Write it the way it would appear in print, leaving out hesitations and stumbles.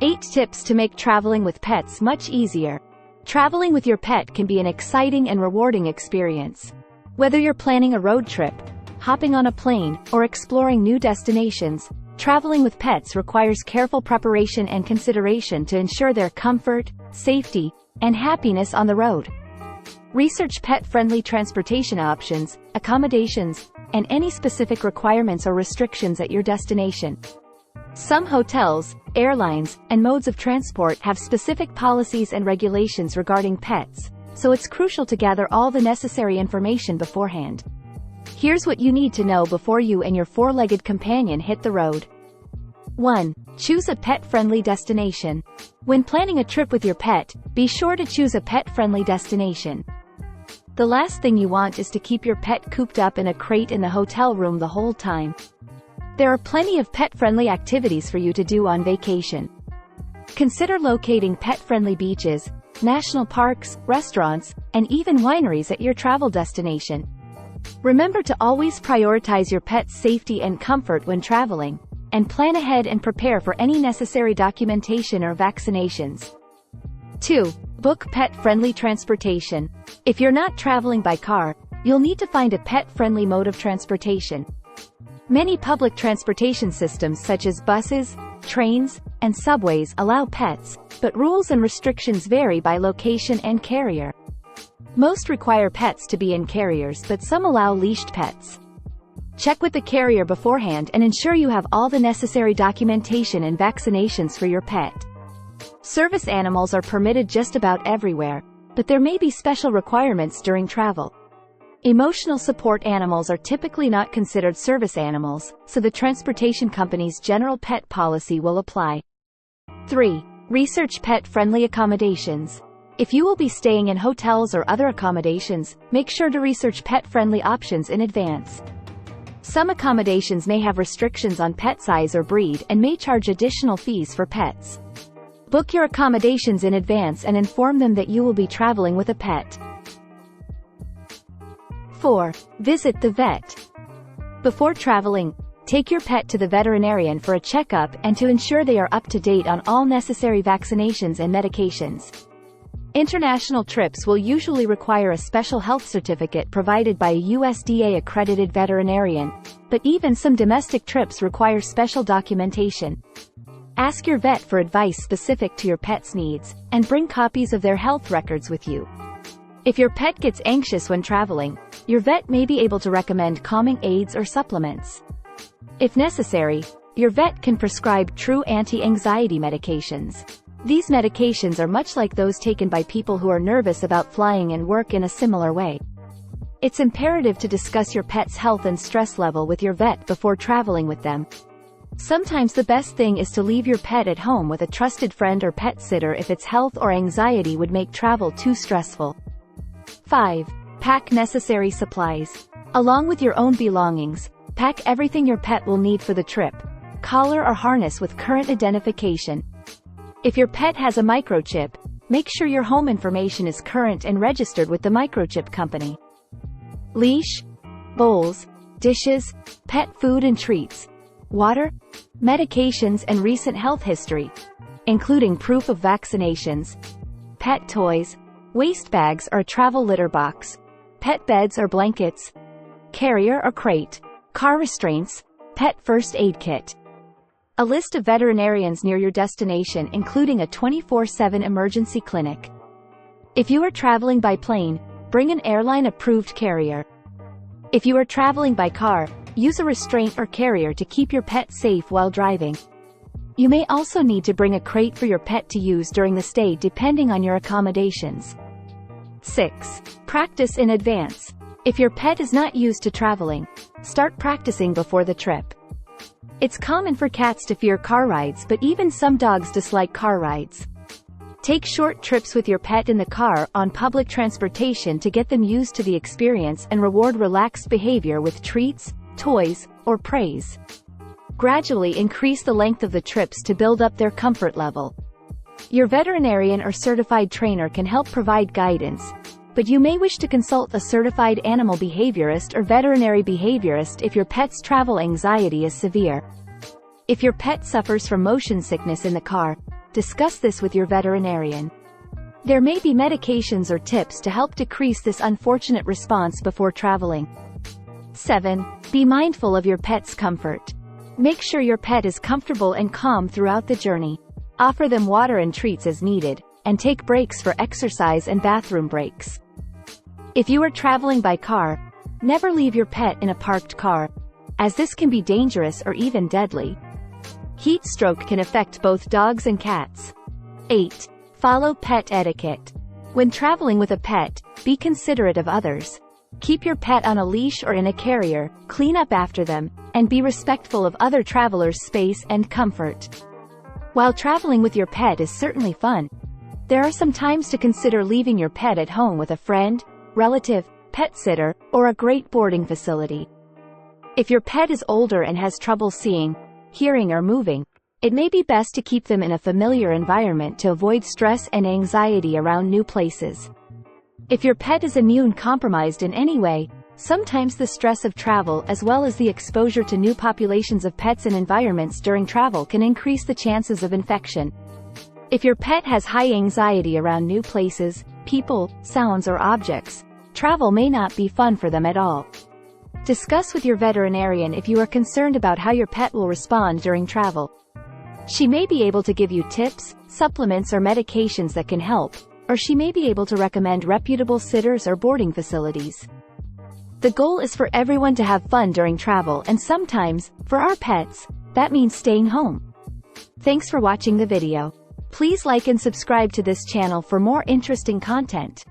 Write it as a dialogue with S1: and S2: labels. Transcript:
S1: 8 tips to make traveling with pets much easier. Traveling with your pet can be an exciting and rewarding experience. Whether you're planning a road trip, hopping on a plane, or exploring new destinations, traveling with pets requires careful preparation and consideration to ensure their comfort, safety, and happiness on the road. Research pet-friendly transportation options, accommodations, and any specific requirements or restrictions at your destination. Some hotels, airlines, and modes of transport have specific policies and regulations regarding pets, so it's crucial to gather all the necessary information beforehand. Here's what you need to know before you and your four-legged companion hit the road. 1. Choose a pet-friendly destination. When planning a trip with your pet, be sure to choose a pet-friendly destination. The last thing you want is to keep your pet cooped up in a crate in the hotel room the whole time. There are plenty of pet-friendly activities for you to do on vacation. Consider locating pet-friendly beaches, national parks, restaurants, and even wineries at your travel destination. Remember to always prioritize your pet's safety and comfort when traveling, and plan ahead and prepare for any necessary documentation or vaccinations. 2. Book pet-friendly transportation. If you're not traveling by car, you'll need to find a pet-friendly mode of transportation. Many public transportation systems such as buses, trains, and subways allow pets, but rules and restrictions vary by location and carrier. Most require pets to be in carriers, but some allow leashed pets. Check with the carrier beforehand and ensure you have all the necessary documentation and vaccinations for your pet. Service animals are permitted just about everywhere, but there may be special requirements during travel. Emotional support animals are typically not considered service animals, so the transportation company's general pet policy will apply. 3. Research pet-friendly accommodations. If you will be staying in hotels or other accommodations, make sure to research pet-friendly options in advance. Some accommodations may have restrictions on pet size or breed and may charge additional fees for pets. Book your accommodations in advance and inform them that you will be traveling with a pet. 4. Visit the vet. Before traveling, take your pet to the veterinarian for a checkup and to ensure they are up to date on all necessary vaccinations and medications. International trips will usually require a special health certificate provided by a USDA-accredited veterinarian, but even some domestic trips require special documentation. Ask your vet for advice specific to your pet's needs, and bring copies of their health records with you. If your pet gets anxious when traveling, your vet may be able to recommend calming aids or supplements. If necessary, your vet can prescribe true anti-anxiety medications. These medications are much like those taken by people who are nervous about flying and work in a similar way. It's imperative to discuss your pet's health and stress level with your vet before traveling with them. Sometimes the best thing is to leave your pet at home with a trusted friend or pet sitter if its health or anxiety would make travel too stressful. 5. Pack necessary supplies. Along with your own belongings, pack everything your pet will need for the trip. Collar or harness with current identification. If your pet has a microchip, make sure your home information is current and registered with the microchip company. Leash, bowls, dishes, pet food and treats, water, medications and recent health history, including proof of vaccinations, pet toys, waste bags or travel litter box, pet beds or blankets, carrier or crate, car restraints, pet first aid kit. A list of veterinarians near your destination including a 24/7 emergency clinic. If you are traveling by plane, bring an airline-approved carrier. If you are traveling by car, use a restraint or carrier to keep your pet safe while driving. You may also need to bring a crate for your pet to use during the stay depending on your accommodations. 6. Practice in advance. If your pet is not used to traveling, start practicing before the trip. It's common for cats to fear car rides, but even some dogs dislike car rides. Take short trips with your pet in the car on public transportation to get them used to the experience and reward relaxed behavior with treats, toys, or praise. Gradually increase the length of the trips to build up their comfort level. Your veterinarian or certified trainer can help provide guidance, but you may wish to consult a certified animal behaviorist or veterinary behaviorist if your pet's travel anxiety is severe. If your pet suffers from motion sickness in the car, discuss this with your veterinarian. There may be medications or tips to help decrease this unfortunate response before traveling. 7. Be mindful of your pet's comfort. Make sure your pet is comfortable and calm throughout the journey. Offer them water and treats as needed, and take breaks for exercise and bathroom breaks. If you are traveling by car, never leave your pet in a parked car, as this can be dangerous or even deadly. Heat stroke can affect both dogs and cats. 8. Follow pet etiquette. When traveling with a pet, be considerate of others. Keep your pet on a leash or in a carrier, clean up after them, and be respectful of other travelers' space and comfort. While traveling with your pet is certainly fun, there are some times to consider leaving your pet at home with a friend, relative, pet sitter, or a great boarding facility. If your pet is older and has trouble seeing, hearing or moving, it may be best to keep them in a familiar environment to avoid stress and anxiety around new places. If your pet is immune-compromised in any way, sometimes the stress of travel as well as the exposure to new populations of pets and environments during travel can increase the chances of infection. If your pet has high anxiety around new places, people, sounds or objects, travel may not be fun for them at all. Discuss with your veterinarian if you are concerned about how your pet will respond during travel. She may be able to give you tips, supplements or medications that can help, or she may be able to recommend reputable sitters or boarding facilities. The goal is for everyone to have fun during travel, and sometimes, for our pets, that means staying home. Thanks for watching the video. Please like and subscribe to this channel for more interesting content.